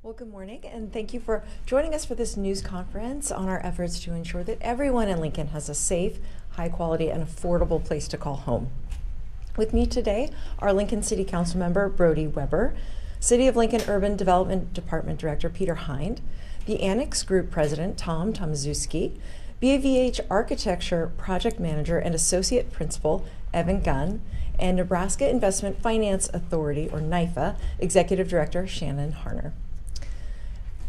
Well, good morning, and thank you for joining us for this news conference on our efforts to ensure that everyone in Lincoln has a safe, high quality, and affordable place to call home. With me today are Lincoln City Council Member Brody Weber, City of Lincoln Urban Development Department Director Peter Hind, the Annex Group President Tom Tomaszewski, BAVH Architecture Project Manager and Associate Principal Evan Gunn, and Nebraska Investment Finance Authority, or NIFA, Executive Director Shannon Harner.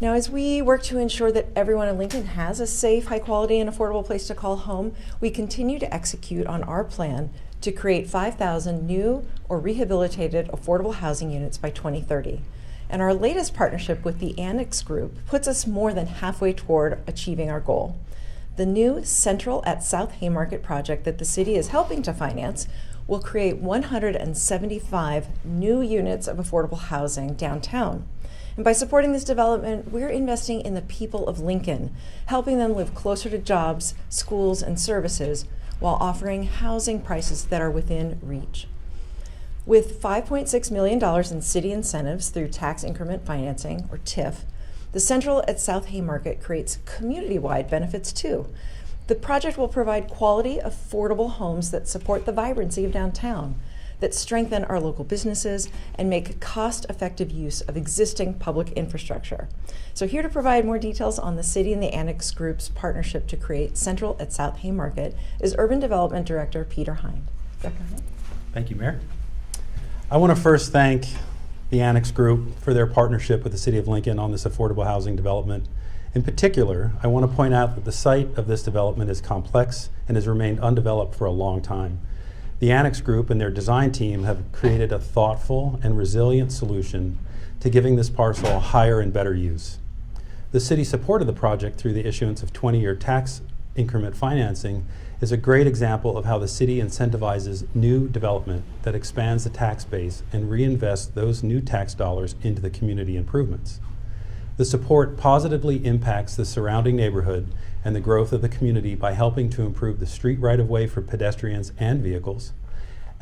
Now, as we work to ensure that everyone in Lincoln has a safe, high quality, and affordable place to call home, we continue to execute on our plan to create 5,000 new or rehabilitated affordable housing units by 2030. And our latest partnership with the Annex Group puts us more than halfway toward achieving our goal. The new Central at South Haymarket project that the city is helping to finance will create 175 new units of affordable housing downtown. And by supporting this development, we're investing in the people of Lincoln, helping them live closer to jobs, schools, and services while offering housing prices that are within reach. With $5.6 million in city incentives through tax increment financing, or TIF, the Central at South Haymarket creates community-wide benefits too. The project will provide quality, affordable homes that support the vibrancy of downtown, that strengthen our local businesses and make cost-effective use of existing public infrastructure. So here to provide more details on the city and the Annex Group's partnership to create Central at South Haymarket is Urban Development Director Peter Hind. Dr. Hind? Thank you, Mayor. I want to first thank the Annex Group for their partnership with the City of Lincoln on this affordable housing development. In particular, I want to point out that the site of this development is complex and has remained undeveloped for a long time. The Annex Group and their design team have created a thoughtful and resilient solution to giving this parcel a higher and better use. The city supported the project through the issuance of 20-year tax increment financing is a great example of how the city incentivizes new development that expands the tax base and reinvests those new tax dollars into the community improvements. The support positively impacts the surrounding neighborhood and the growth of the community by helping to improve the street right-of-way for pedestrians and vehicles,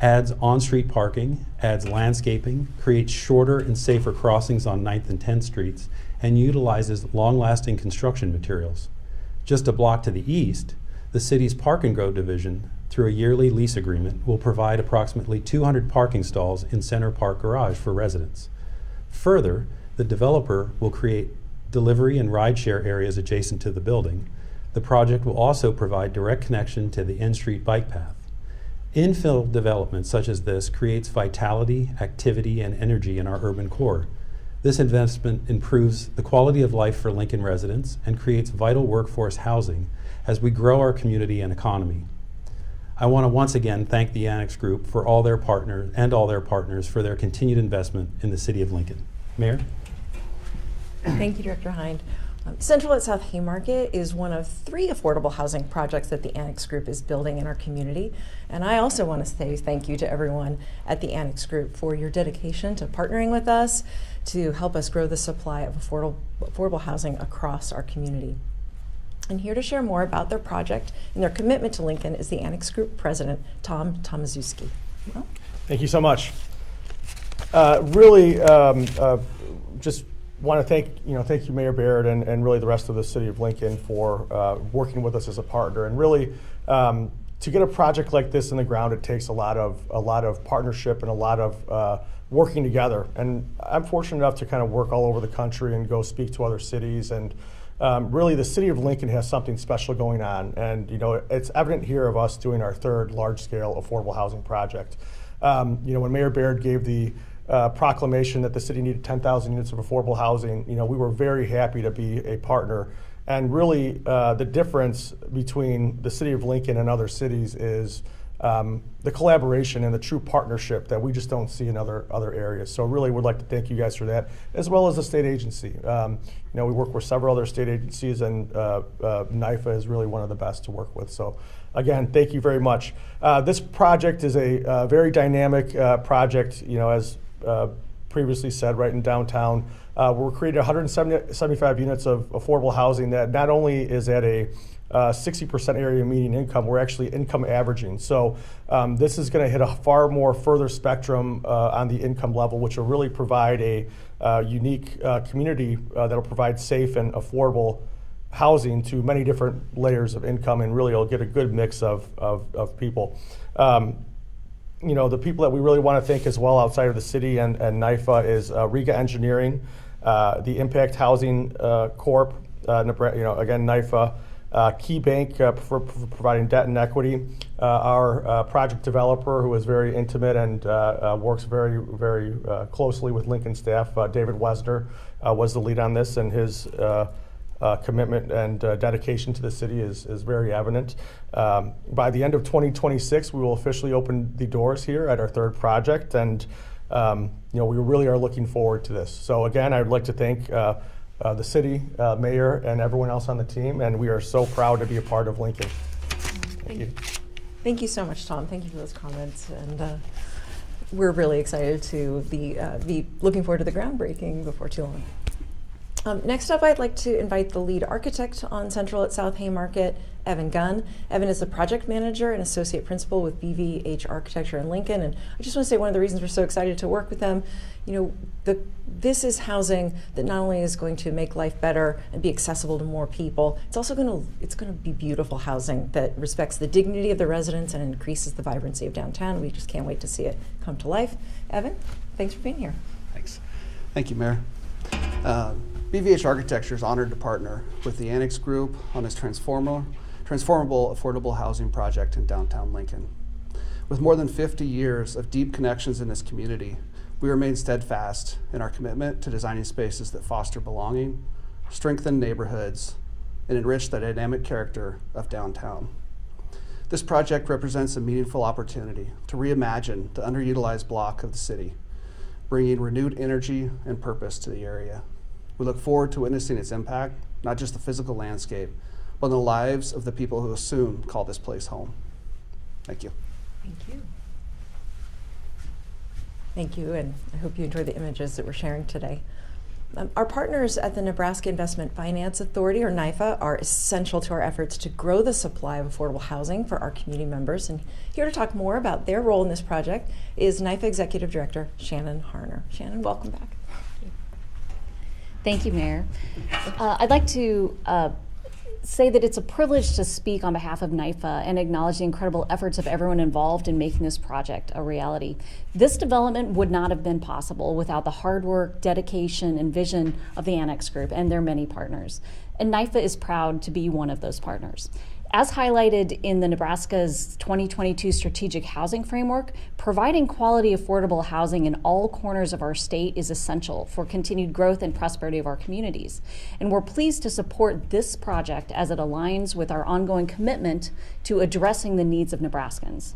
adds on-street parking, adds landscaping, creates shorter and safer crossings on 9th and 10th Streets, and utilizes long-lasting construction materials. Just a block to the east, the city's Park and Grow division, through a yearly lease agreement, will provide approximately 200 parking stalls in Center Park Garage for residents. Further, the developer will create delivery and rideshare areas adjacent to the building. The project will also provide direct connection to the N Street bike path. Infill development such as this creates vitality, activity, and energy in our urban core. This investment improves the quality of life for Lincoln residents and creates vital workforce housing as we grow our community and economy. I want to once again thank the Annex Group for all their partners for their continued investment in the City of Lincoln. Mayor? Thank you, Director Hind. Central at South Haymarket is one of 3 affordable housing projects that the Annex Group is building in our community. And I also want to say thank you to everyone at the Annex Group for your dedication to partnering with us to help us grow the supply of affordable housing across our community. And here to share more about their project and their commitment to Lincoln is the Annex Group President, Tom Tomaszewski. Well, thank you so much. Just want to thank you, Mayor Baird, and really the rest of the City of Lincoln for working with us as a partner. And really, to get a project like this in the ground, it takes a lot of partnership and a lot of working together. And I'm fortunate enough to kind of work all over the country and go speak to other cities. And really, the City of Lincoln has something special going on. And it's evident here of us doing our 3rd large-scale affordable housing project. When Mayor Baird gave the proclamation that the city needed 10,000 units of affordable housing, we were very happy to be a partner. And really, the difference between the City of Lincoln and other cities is the collaboration and the true partnership that we just don't see in other areas. So really would like to thank you guys for that, as well as the state agency. We work with several other state agencies, and NIFA is really one of the best to work with. So again, thank you very much. This project is a very dynamic project. As previously said, right in downtown. We're creating 175 units of affordable housing that not only is at a 60% area median income, we're actually income averaging. So this is going to hit a far more further spectrum on the income level, which will really provide a unique community that will provide safe and affordable housing to many different layers of income, and really will get a good mix of people. The people that we really want to thank as well outside of the city and NYFA is Riga Engineering, the Impact Housing Corp, again, NYFA, Key Bank for providing debt and equity, our project developer who is very intimate and works very, very closely with Lincoln staff, David Wesner, was the lead on this, and his commitment and dedication to the city is very evident. By the end of 2026, we will officially open the doors here at our third project, and we really are looking forward to this. So again, I'd like to thank the city, mayor, and everyone else on the team, and we are so proud to be a part of Lincoln. Thank you. Thank you so much, Tom. Thank you for those comments, and we're really excited to be looking forward to the groundbreaking before too long. Next up, I'd like to invite the lead architect on Central at South Haymarket, Evan Gunn. Evan is the project manager and associate principal with BVH Architecture in Lincoln. And I just want to say one of the reasons we're so excited to work with them, this is housing that not only is going to make life better and be accessible to more people, it's also going to be beautiful housing that respects the dignity of the residents and increases the vibrancy of downtown. We just can't wait to see it come to life. Evan, thanks for being here. Thanks. Thank you, Mayor. BVH Architecture is honored to partner with the Annex Group on this transformable affordable housing project in downtown Lincoln. With more than 50 years of deep connections in this community, we remain steadfast in our commitment to designing spaces that foster belonging, strengthen neighborhoods, and enrich the dynamic character of downtown. This project represents a meaningful opportunity to reimagine the underutilized block of the city, bringing renewed energy and purpose to the area. We look forward to witnessing its impact, not just the physical landscape, but on the lives of the people who will soon call this place home. Thank you. Thank you. Thank you, and I hope you enjoy the images that we're sharing today. Our partners at the Nebraska Investment Finance Authority, or NYFA, are essential to our efforts to grow the supply of affordable housing for our community members. And here to talk more about their role in this project is NYFA Executive Director Shannon Harner. Shannon, welcome back. Thank you, Mayor. I'd like to say that it's a privilege to speak on behalf of NYFA and acknowledge the incredible efforts of everyone involved in making this project a reality. This development would not have been possible without the hard work, dedication, and vision of the Annex Group and their many partners. And NYFA is proud to be one of those partners. As highlighted in the Nebraska's 2022 Strategic Housing Framework, providing quality, affordable housing in all corners of our state is essential for continued growth and prosperity of our communities. And we're pleased to support this project as it aligns with our ongoing commitment to addressing the needs of Nebraskans.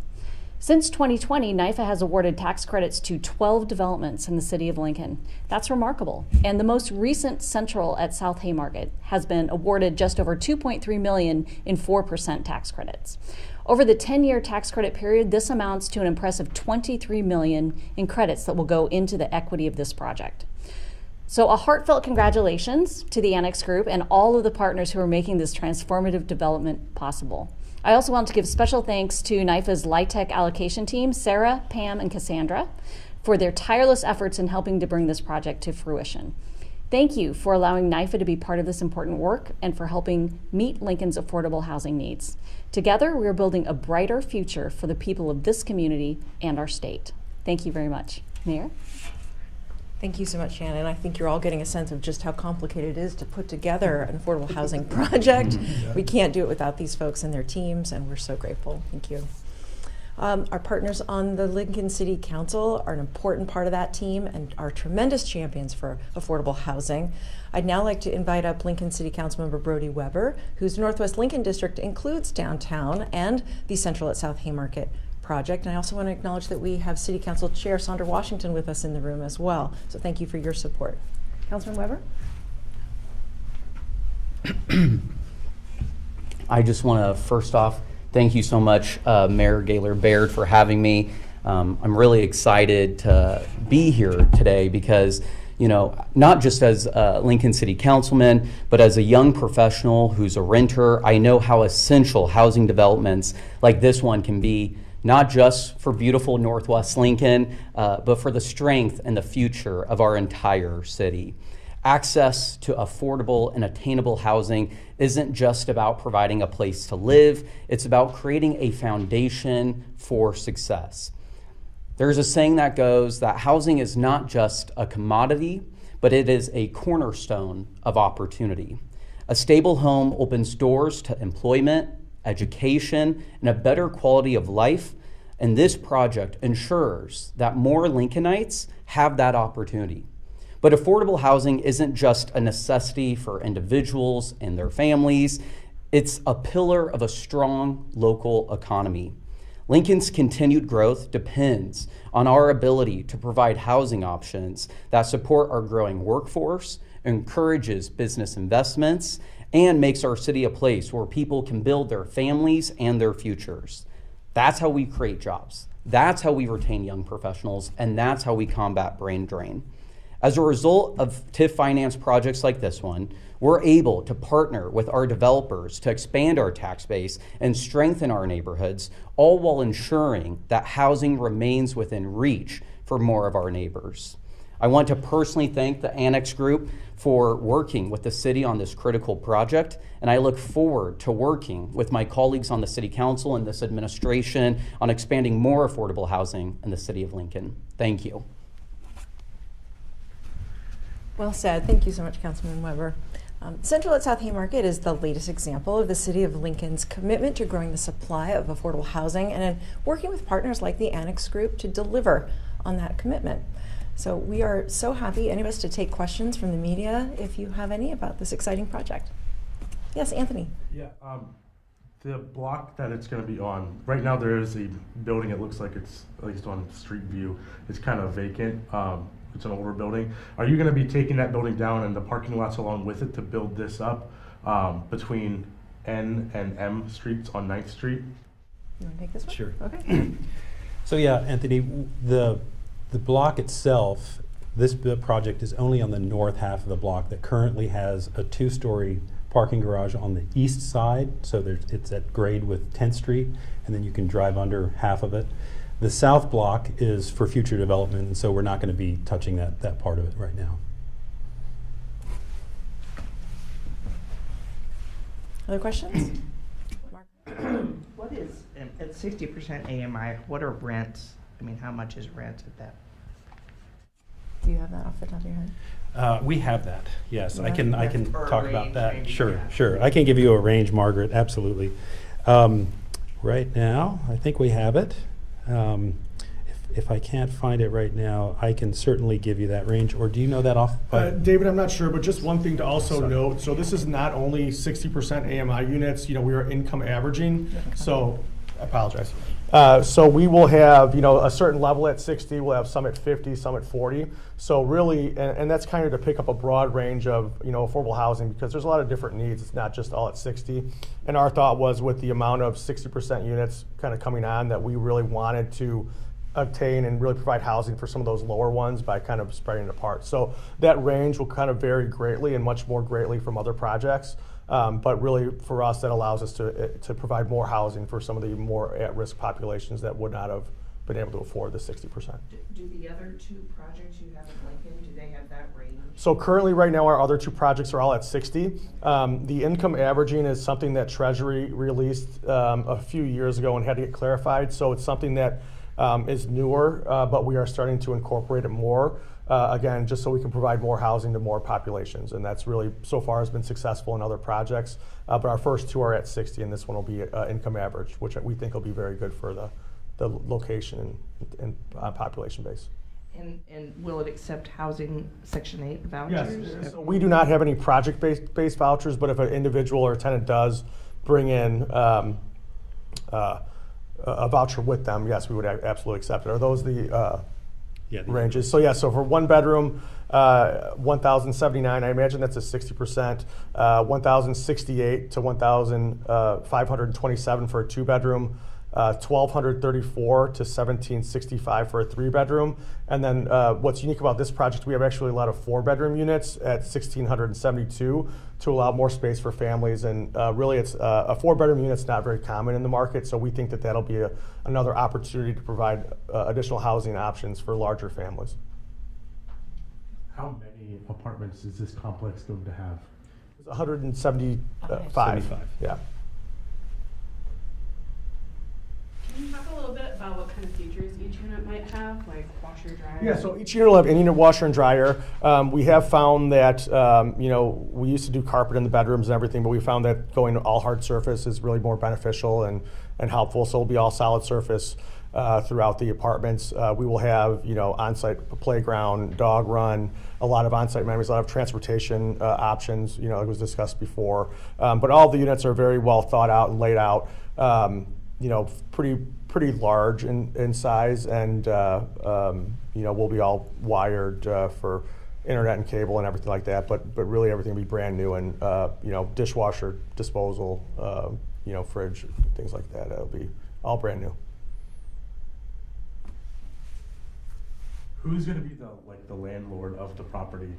Since 2020, NYFA has awarded tax credits to 12 developments in the city of Lincoln. That's remarkable. And the most recent Central at South Haymarket has been awarded just over $2.3 million in 4% tax credits. Over the 10-year tax credit period, this amounts to an impressive $23 million in credits that will go into the equity of this project. So a heartfelt congratulations to the Annex Group and all of the partners who are making this transformative development possible. I also want to give special thanks to NYFA's LIHTC allocation team, Sarah, Pam, and Cassandra, for their tireless efforts in helping to bring this project to fruition. Thank you for allowing NYFA to be part of this important work and for helping meet Lincoln's affordable housing needs. Together, we are building a brighter future for the people of this community and our state. Thank you very much. Mayor? Thank you so much, Shannon. I think you're all getting a sense of just how complicated it is to put together an affordable housing project. We can't do it without these folks and their teams, and we're so grateful. Thank you. Our partners on the Lincoln City Council are an important part of that team and are tremendous champions for affordable housing. I'd now like to invite up Lincoln City Councilmember Brody Weber, whose Northwest Lincoln District includes downtown and the Central at South Haymarket project. And I also want to acknowledge that we have City Council Chair Sandra Washington with us in the room as well. So thank you for your support. Councilman Weber? I just want to first off thank you so much, Mayor Gaylor Baird, for having me. I'm really excited to be here today because, you know, not just as a Lincoln City Councilman, but as a young professional who's a renter, I know how essential housing developments like this one can be, not just for beautiful Northwest Lincoln, but for the strength and the future of our entire city. Access to affordable and attainable housing isn't just about providing a place to live, it's about creating a foundation for success. There's a saying that goes that housing is not just a commodity, but it is a cornerstone of opportunity. A stable home opens doors to employment, education, and a better quality of life, and this project ensures that more Lincolnites have that opportunity. But affordable housing isn't just a necessity for individuals and their families, it's a pillar of a strong local economy. Lincoln's continued growth depends on our ability to provide housing options that support our growing workforce, encourages business investments, and makes our city a place where people can build their families and their futures. That's how we create jobs. That's how we retain young professionals, and that's how we combat brain drain. As a result of TIF finance projects like this one, we're able to partner with our developers to expand our tax base and strengthen our neighborhoods, all while ensuring that housing remains within reach for more of our neighbors. I want to personally thank the Annex Group for working with the city on this critical project, and I look forward to working with my colleagues on the City Council and this administration on expanding more affordable housing in the city of Lincoln. Thank you. Well said. Thank you so much, Councilman Weber. Central at South Haymarket is the latest example of the City of Lincoln's commitment to growing the supply of affordable housing and in working with partners like the Annex Group to deliver on that commitment. So we are so happy, any of us, to take questions from the media if you have any about this exciting project. Yes, Anthony. Yeah, the block that it's going to be on, right now there is a building, it looks like it's, at least on Street View, it's kind of vacant. It's an older building. Are you going to be taking that building down and the parking lots along with it to build this up between N and M streets on 9th Street? You want to take this one? Sure. Okay. So yeah, Anthony, the block itself, this project is only on the north half of the block that currently has a 2-story parking garage on the east side. So it's at grade with 10th Street, and then you can drive under half of it. The south block is for future development, and so we're not going to be touching that part of it right now. Other questions? Mark? What is, at 60% AMI, what are rents? I mean, how much is rent at that? Do you have that off the top of your head? We have that. Yes, You I can Or talk range, about that. maybe, Sure, yeah. sure. I can give you a range, Margaret. Absolutely. Right now, I think we have it. If I can't find it right now, I can certainly give you that range. Or do you know that off? David, I'm not sure, but just one thing to also Sorry. note, so this is not only 60% AMI units, we are income averaging, so, I apologize. So we will have, a certain level at 60, we'll have some at 50, some at 40. So really, and that's kind of to pick up a broad range of, affordable housing, because there's a lot of different needs. It's not just all at 60. And our thought was, with the amount of 60% units kind of coming on, that we really wanted to obtain and really provide housing for some of those lower ones by kind of spreading it apart. So that range will kind of vary greatly and much more greatly from other projects. But really, for us, that allows us to provide more housing for some of the more at-risk populations that would not have been able to afford the 60%. Do the other two projects you have in Lincoln, do they have that range? So currently, right now, our other two projects are all at 60. The income averaging is something that Treasury released a few years ago and had to get clarified. So it's something that is newer, but we are starting to incorporate it more. Again, just so we can provide more housing to more populations. And that's really, so far, has been successful in other projects. But our first two are at 60, and this one will be income average, which we think will be very good for the location and population base. And will it accept housing Section 8 vouchers? Yes. So we do not have any project-based vouchers, but if an individual or a tenant does bring in a voucher with them, yes, we would absolutely accept it. Are those the ranges? So so for one bedroom, 1,079, I imagine that's a 60%. 1,068 to 1,527 for a 2-bedroom. 1,234 to 1,765 for a 3-bedroom. And then what's unique about this project, we have actually a lot of 4-bedroom units at 1,672 to allow more space for families. And really, it's a 4-bedroom unit's not very common in the market, so we think that that'll be another opportunity to provide additional housing options for larger families. How many apartments is this complex going to have? It's 175. 75. Yeah. Can you talk a little bit about what kind of features each unit might have, like washer, dryer? Yeah, so each unit will have in-unit washer and dryer. We have found that, we used to do carpet in the bedrooms and everything, but we found that going all hard surface is really more beneficial and helpful. So it'll be all solid surface throughout the apartments. We will have, on-site playground, dog run, a lot of on-site amenities, a lot of transportation options, like was discussed before. But all the units are very well thought out and laid out. Pretty large in size, and we'll be all wired for internet and cable and everything like that. But really everything will be brand new, and dishwasher, disposal, fridge, things like that. It'll be all brand new. Who's going to be the landlord of the property?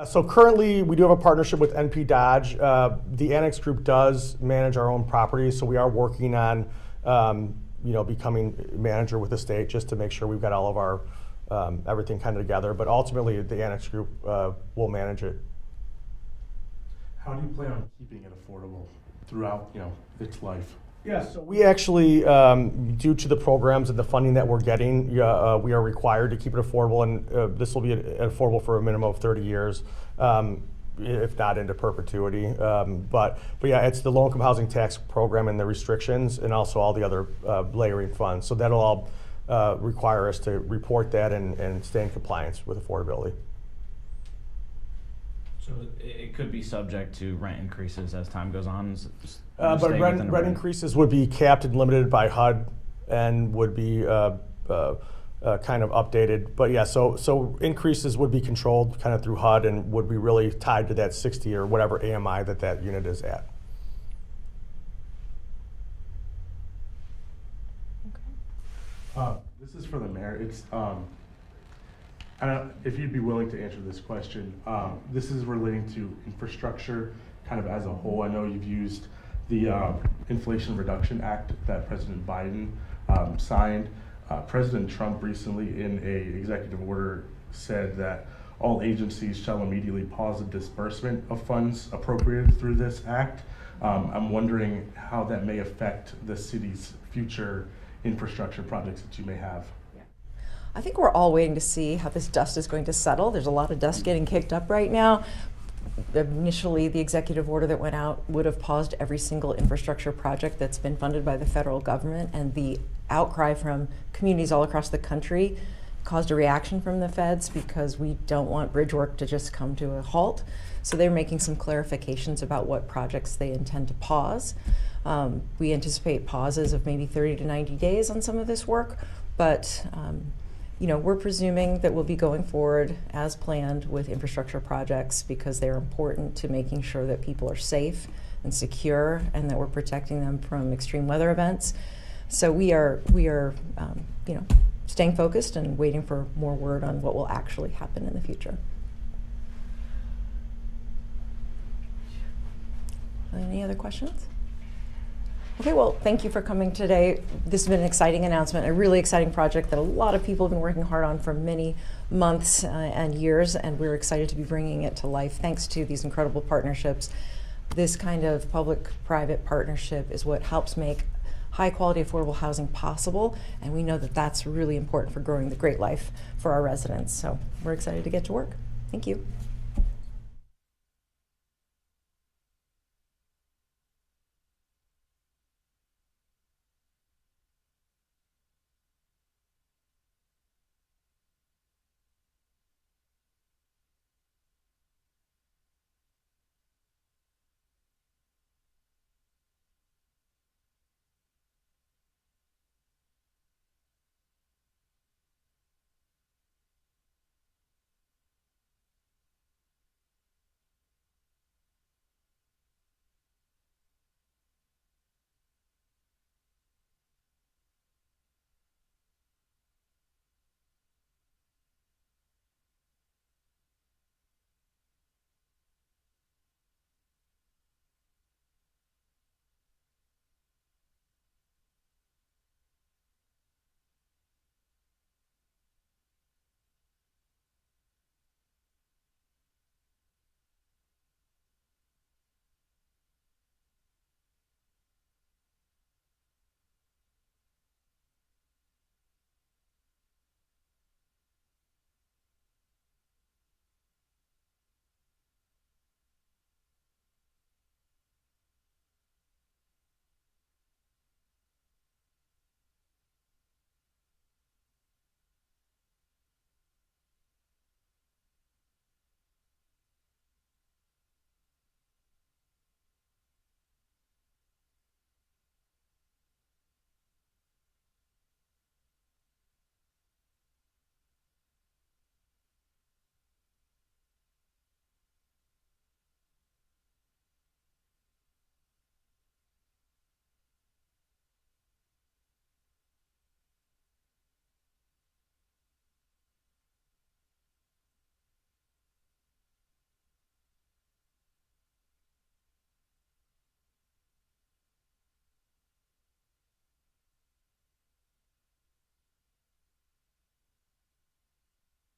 So currently, we do have a partnership with NP Dodge. The Annex Group does manage our own properties, so we are working on, becoming manager with the state just to make sure we've got all of our everything kind of together. But ultimately, the Annex Group will manage it. How do you plan on keeping it affordable throughout, its life? Yeah, so we actually, due to the programs and the funding that we're getting, we are required to keep it affordable, and this will be affordable for a minimum of 30 years, if not into perpetuity. But yeah, it's the low-income housing tax program and the restrictions, and also all the other layering funds. So that'll all require us to report that and stay in compliance with affordability. So it could be subject to rent increases as time goes on? But rent increases would be capped and limited by HUD and would be kind of updated. But yeah, so increases would be controlled kind of through HUD and would be really tied to that 60 or whatever AMI that unit is at. This is for the mayor. It's I don't know if you'd be willing to answer this question. This is relating to infrastructure kind of as a whole. I know you've used the Inflation Reduction Act that President Biden signed. President Trump recently in a executive order said that all agencies shall immediately pause the disbursement of funds appropriated through this act. I'm wondering how that may affect the city's future infrastructure projects that you may have. I think we're all waiting to see how this dust is going to settle. There's a lot of dust getting kicked up right now. Initially, the executive order that went out would have paused every single infrastructure project that's been funded by the federal government, and the outcry from communities all across the country caused a reaction from the feds because we don't want bridge work to just come to a halt. So they're making some clarifications about what projects they intend to pause. We anticipate pauses of maybe 30 to 90 days on some of this work, but we're presuming that we'll be going forward as planned with infrastructure projects because they're important to making sure that people are safe and secure and that we're protecting them from extreme weather events. So we are staying focused and waiting for more word on what will actually happen in the future. Any other questions? Okay, well, thank you for coming today. This has been an exciting announcement, a really exciting project that a lot of people have been working hard on for many months and years, and we're excited to be bringing it to life thanks to these incredible partnerships. This kind of public-private partnership is what helps make high-quality, affordable housing possible, and we know that that's really important for growing the great life for our residents. So we're excited to get to work. Thank you.